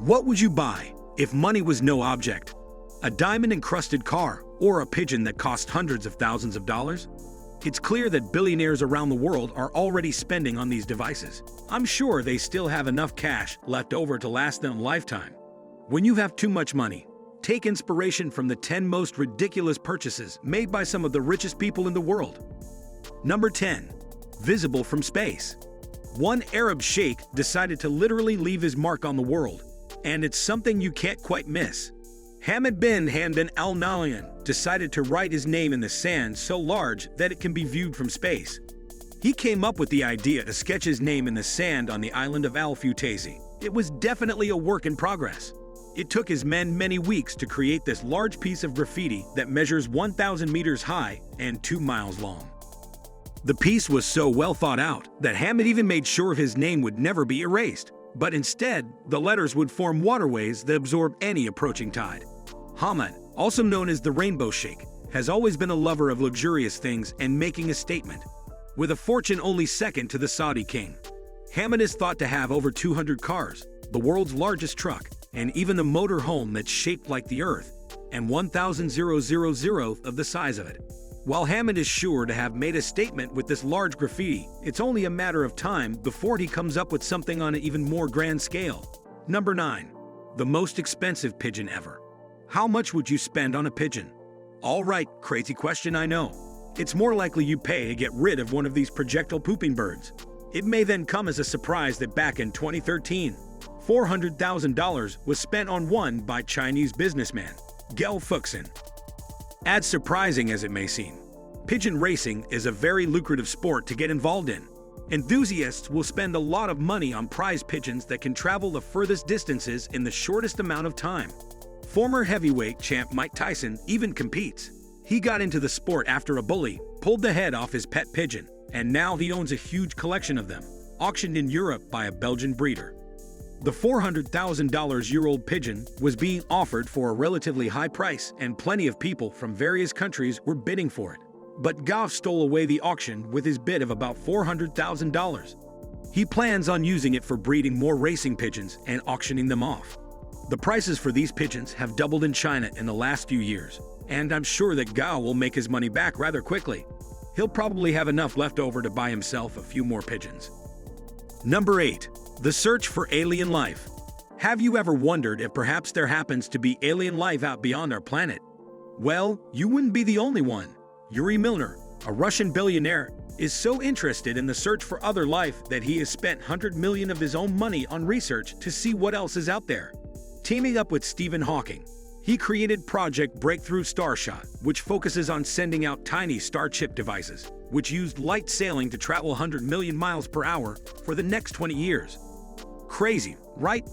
What would you buy if money was no object? A diamond-encrusted car or a pigeon that cost hundreds of thousands of dollars? It's clear that billionaires around the world are already spending on these devices. I'm sure they still have enough cash left over to last them a lifetime. When you have too much money, take inspiration from the 10 most ridiculous purchases made by some of the richest people in the world. Number 10. Visible from space. One Arab sheikh decided to literally leave his mark on the world, and it's something you can't quite miss. Hamad bin Hamdan Al Nahyan decided to write his name in the sand so large that it can be viewed from space. He came up with the idea to sketch his name in the sand on the island of Al Futaysi. It was definitely a work in progress. It took his men many weeks to create this large piece of graffiti that measures 1,000 meters high and 2 miles long. The piece was so well thought out that Hamad even made sure his name would never be erased, but instead, the letters would form waterways that absorb any approaching tide. Hamad, also known as the Rainbow Sheikh, has always been a lover of luxurious things and making a statement. With a fortune only second to the Saudi king, Hamad is thought to have over 200 cars, the world's largest truck, and even a motor home that's shaped like the Earth, and 1,000 of the size of it. While Hamad is sure to have made a statement with this large graffiti, it's only a matter of time before he comes up with something on an even more grand scale. Number 9. The most expensive pigeon ever. How much would you spend on a pigeon? All right, crazy question, I know. It's more likely you pay to get rid of one of these projectile pooping birds. It may then come as a surprise that back in 2013, $400,000 was spent on one by Chinese businessman Gao Fuxin. As surprising as it may seem, pigeon racing is a very lucrative sport to get involved in. Enthusiasts will spend a lot of money on prize pigeons that can travel the furthest distances in the shortest amount of time. Former heavyweight champ Mike Tyson even competes. He got into the sport after a bully pulled the head off his pet pigeon, and now he owns a huge collection of them, auctioned in Europe by a Belgian breeder. The $400,000-year-old pigeon was being offered for a relatively high price, and plenty of people from various countries were bidding for it. But Goff stole away the auction with his bid of about $400,000. He plans on using it for breeding more racing pigeons and auctioning them off. The prices for these pigeons have doubled in China in the last few years, and I'm sure that Gao will make his money back rather quickly. He'll probably have enough left over to buy himself a few more pigeons. Number 8. The search for alien life. Have you ever wondered if perhaps there happens to be alien life out beyond our planet? Well, you wouldn't be the only one. Yuri Milner, a Russian billionaire, is so interested in the search for other life that he has spent $100 million of his own money on research to see what else is out there. Teaming up with Stephen Hawking, he created Project Breakthrough Starshot, which focuses on sending out tiny Starship devices, which used light sailing to travel 100 million miles per hour for the next 20 years. Crazy, right?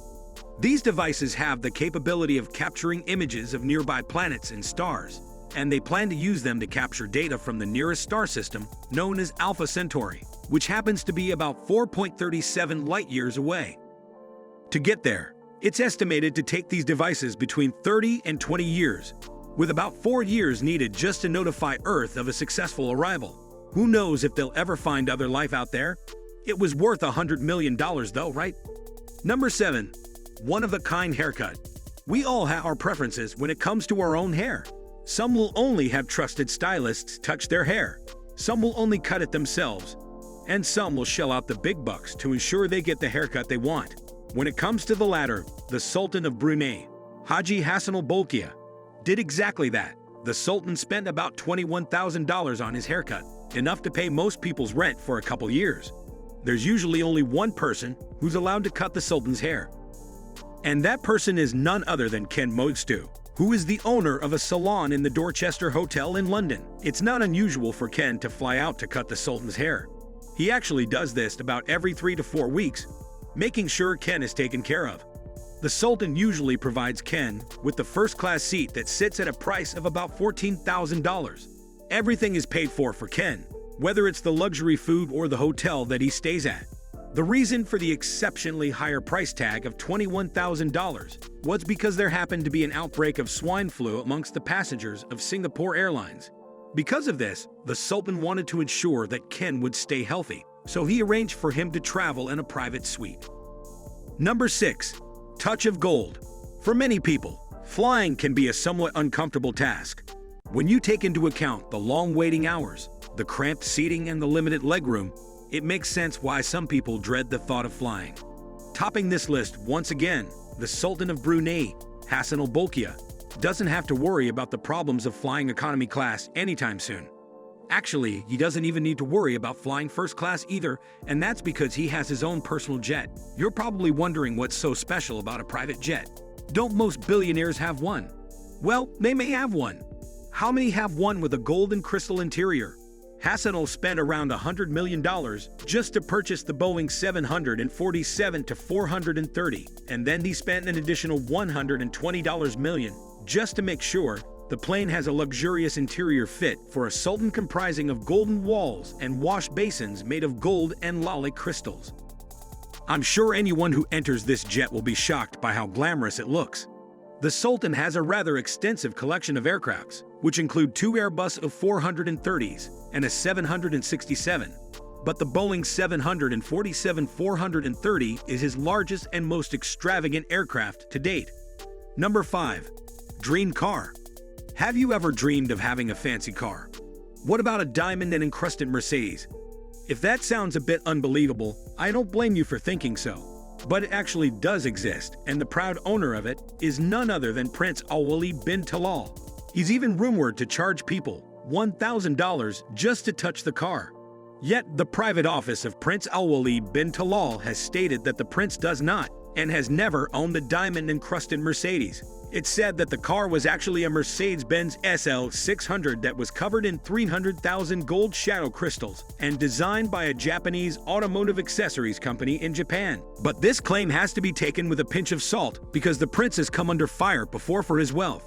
These devices have the capability of capturing images of nearby planets and stars, and they plan to use them to capture data from the nearest star system, known as Alpha Centauri, which happens to be about 4.37 light-years away. To get there, it's estimated to take these devices between 30 and 20 years, with about 4 years needed just to notify Earth of a successful arrival. Who knows if they'll ever find other life out there? It was worth $100 million though, right? Number 7. One-of-a-kind haircut. We all have our preferences when it comes to our own hair. Some will only have trusted stylists touch their hair. Some will only cut it themselves. And some will shell out the big bucks to ensure they get the haircut they want. When it comes to the latter, the Sultan of Brunei, Haji Hassan al-Bolkiah, did exactly that. The Sultan spent about $21,000 on his haircut, enough to pay most people's rent for a couple years. There's usually only one person who's allowed to cut the Sultan's hair. And that person is none other than Ken Moigstu, who is the owner of a salon in the Dorchester Hotel in London. It's not unusual for Ken to fly out to cut the Sultan's hair. He actually does this about every 3 to 4 weeks, making sure Ken is taken care of. The Sultan usually provides Ken with the first-class seat that sits at a price of about $14,000. Everything is paid for Ken, whether it's the luxury food or the hotel that he stays at. The reason for the exceptionally higher price tag of $21,000 was because there happened to be an outbreak of swine flu amongst the passengers of Singapore Airlines. Because of this, the Sultan wanted to ensure that Ken would stay healthy, so he arranged for him to travel in a private suite. Number 6. Touch of gold. For many people, flying can be a somewhat uncomfortable task. When you take into account the long waiting hours, the cramped seating, and the limited legroom, it makes sense why some people dread the thought of flying. Topping this list once again, the Sultan of Brunei, Hassan al-Bolkiah, doesn't have to worry about the problems of flying economy class anytime soon. Actually, he doesn't even need to worry about flying first class either, and that's because he has his own personal jet. You're probably wondering what's so special about a private jet. Don't most billionaires have one? Well, they may have one. How many have one with a gold and crystal interior? Hassan spent around $100 million just to purchase the Boeing 747-430, and then he spent an additional $120 million just to make sure the plane has a luxurious interior fit for a sultan comprising of golden walls and wash basins made of gold and lolly crystals. I'm sure anyone who enters this jet will be shocked by how glamorous it looks. The Sultan has a rather extensive collection of aircrafts, which include 2 Airbus of 430s and a 767, but the Boeing 747-430 is his largest and most extravagant aircraft to date. Number 5. Dream car. Have you ever dreamed of having a fancy car? What about a diamond and encrusted Mercedes? If that sounds a bit unbelievable, I don't blame you for thinking so. But it actually does exist, and the proud owner of it is none other than Prince Al-Walid bin Talal. He's even rumored to charge people $1,000 just to touch the car. Yet, the private office of Prince Al-Walid bin Talal has stated that the prince does not and has never owned the diamond-encrusted Mercedes. It's said that the car was actually a Mercedes-Benz SL600 that was covered in 300,000 gold shadow crystals and designed by a Japanese automotive accessories company in Japan. But this claim has to be taken with a pinch of salt because the prince has come under fire before for his wealth,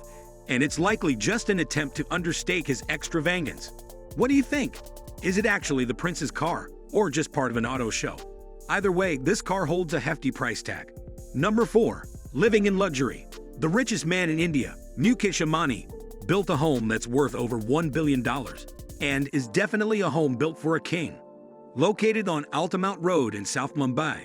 and it's likely just an attempt to understate his extravagance. What do you think? Is it actually the prince's car or just part of an auto show? Either way, this car holds a hefty price tag. Number 4. Living in luxury. The richest man in India, Mukesh Ambani, built a home that's worth over $1 billion and is definitely a home built for a king. Located on Altamount Road in South Mumbai,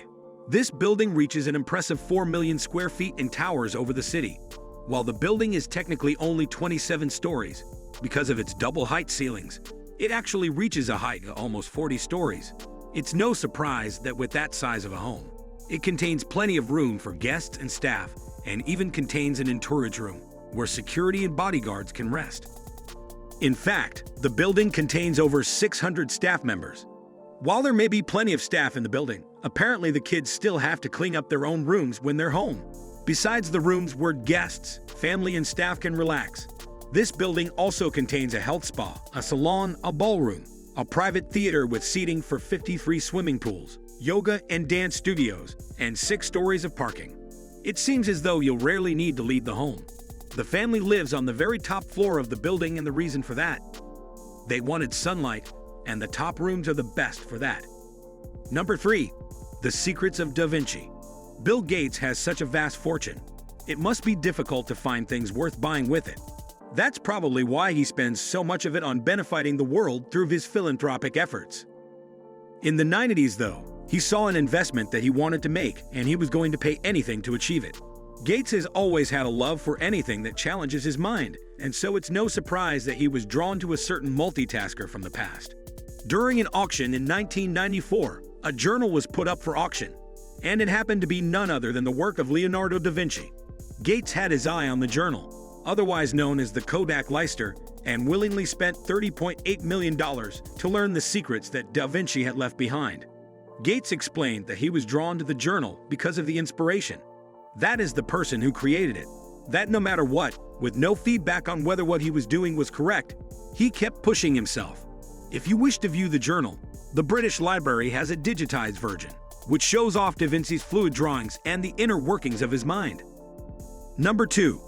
this building reaches an impressive 4 million square feet and towers over the city. While the building is technically only 27 stories, because of its double height ceilings, it actually reaches a height of almost 40 stories. It's no surprise that with that size of a home, it contains plenty of room for guests and staff, and even contains an entourage room where security and bodyguards can rest. In fact, the building contains over 600 staff members. While there may be plenty of staff in the building, apparently the kids still have to clean up their own rooms when they're home. Besides the rooms where guests, family, and staff can relax, this building also contains a health spa, a salon, a ballroom, a private theater with seating for 53 swimming pools, yoga and dance studios, and 6 stories of parking. It seems as though you'll rarely need to leave the home. The family lives on the very top floor of the building, and the reason for that? They wanted sunlight, and the top rooms are the best for that. Number 3. The Secrets of Da Vinci. Bill Gates has such a vast fortune. It must be difficult to find things worth buying with it. That's probably why he spends so much of it on benefiting the world through his philanthropic efforts. In the 90s, though, he saw an investment that he wanted to make, and he was going to pay anything to achieve it. Gates has always had a love for anything that challenges his mind, and so it's no surprise that he was drawn to a certain multitasker from the past. During an auction in 1994, a journal was put up for auction, and it happened to be none other than the work of Leonardo da Vinci. Gates had his eye on the journal, otherwise known as the Kodak Leicester, and willingly spent $30.8 million to learn the secrets that Da Vinci had left behind. Gates explained that he was drawn to the journal because of the inspiration. That is the person who created it. That no matter what, with no feedback on whether what he was doing was correct, he kept pushing himself. If you wish to view the journal, the British Library has a digitized version, which shows off Da Vinci's fluid drawings and the inner workings of his mind. Number 2.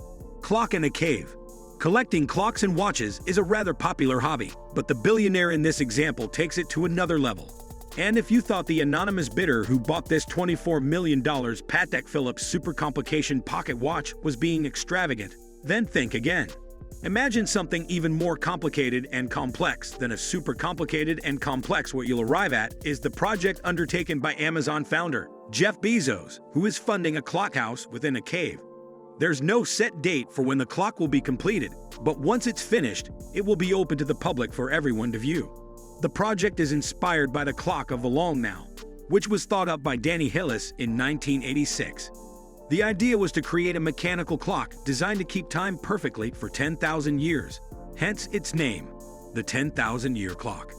Clock in a cave. Collecting clocks and watches is a rather popular hobby, but the billionaire in this example takes it to another level. And if you thought the anonymous bidder who bought this $24 million Patek Philippe Super Complication pocket watch was being extravagant, then think again. Imagine something even more complicated and complex than a super complicated and complex. What you'll arrive at is the project undertaken by Amazon founder Jeff Bezos, who is funding a clock house within a cave. There's no set date for when the clock will be completed, but once it's finished, it will be open to the public for everyone to view. The project is inspired by the clock of the Long Now, which was thought up by Danny Hillis in 1986. The idea was to create a mechanical clock designed to keep time perfectly for 10,000 years, hence its name, the 10,000-year clock.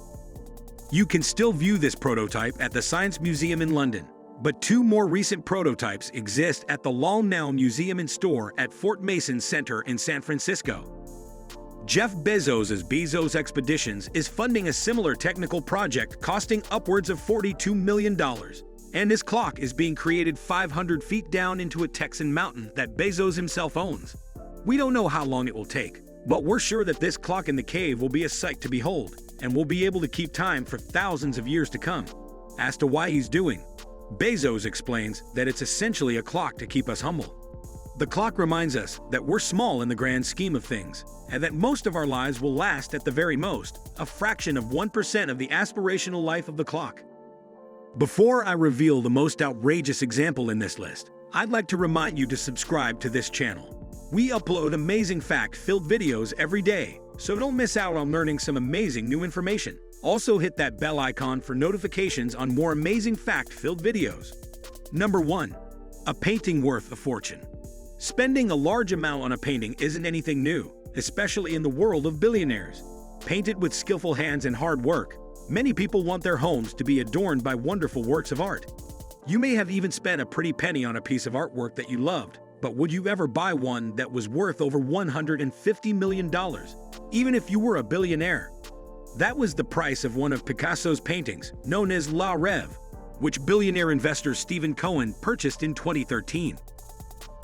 You can still view this prototype at the Science Museum in London, but two more recent prototypes exist at the Long Now Museum and Store at Fort Mason Center in San Francisco. Jeff Bezos' Bezos Expeditions is funding a similar technical project costing upwards of $42 million, and his clock is being created 500 feet down into a Texan mountain that Bezos himself owns. We don't know how long it will take, but we're sure that this clock in the cave will be a sight to behold, and will be able to keep time for thousands of years to come. As to why he's doing, Bezos explains that it's essentially a clock to keep us humble. The clock reminds us that we're small in the grand scheme of things, and that most of our lives will last at the very most, a fraction of 1% of the aspirational life of the clock. Before I reveal the most outrageous example in this list, I'd like to remind you to subscribe to this channel. We upload amazing fact-filled videos every day, so don't miss out on learning some amazing new information. Also hit that bell icon for notifications on more amazing fact-filled videos. Number 1. A painting worth a fortune. Spending a large amount on a painting isn't anything new, especially in the world of billionaires. Painted with skillful hands and hard work, many people want their homes to be adorned by wonderful works of art. You may have even spent a pretty penny on a piece of artwork that you loved, but would you ever buy one that was worth over $150 million, even if you were a billionaire? That was the price of one of Picasso's paintings, known as La Rêve, which billionaire investor Stephen Cohen purchased in 2013.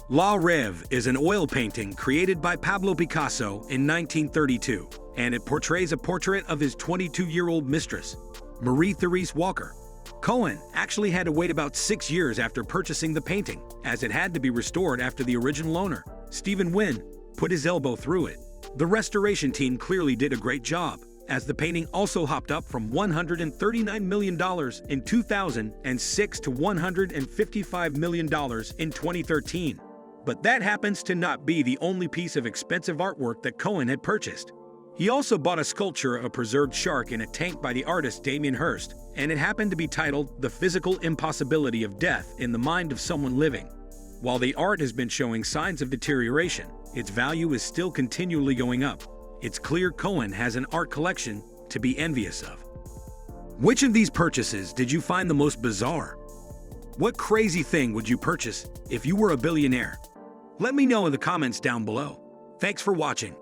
La Rêve is an oil painting created by Pablo Picasso in 1932, and it portrays a portrait of his 22-year-old mistress, Marie-Therese Walker. Cohen actually had to wait about 6 years after purchasing the painting, as it had to be restored after the original owner, Stephen Wynn, put his elbow through it. The restoration team clearly did a great job, as the painting also hopped up from $139 million in 2006 to $155 million in 2013. But that happens to not be the only piece of expensive artwork that Cohen had purchased. He also bought a sculpture of a preserved shark in a tank by the artist Damien Hirst, and it happened to be titled The Physical Impossibility of Death in the Mind of Someone Living. While the art has been showing signs of deterioration, its value is still continually going up. It's clear Cohen has an art collection to be envious of. Which of these purchases did you find the most bizarre? What crazy thing would you purchase if you were a billionaire? Let me know in the comments down below. Thanks for watching.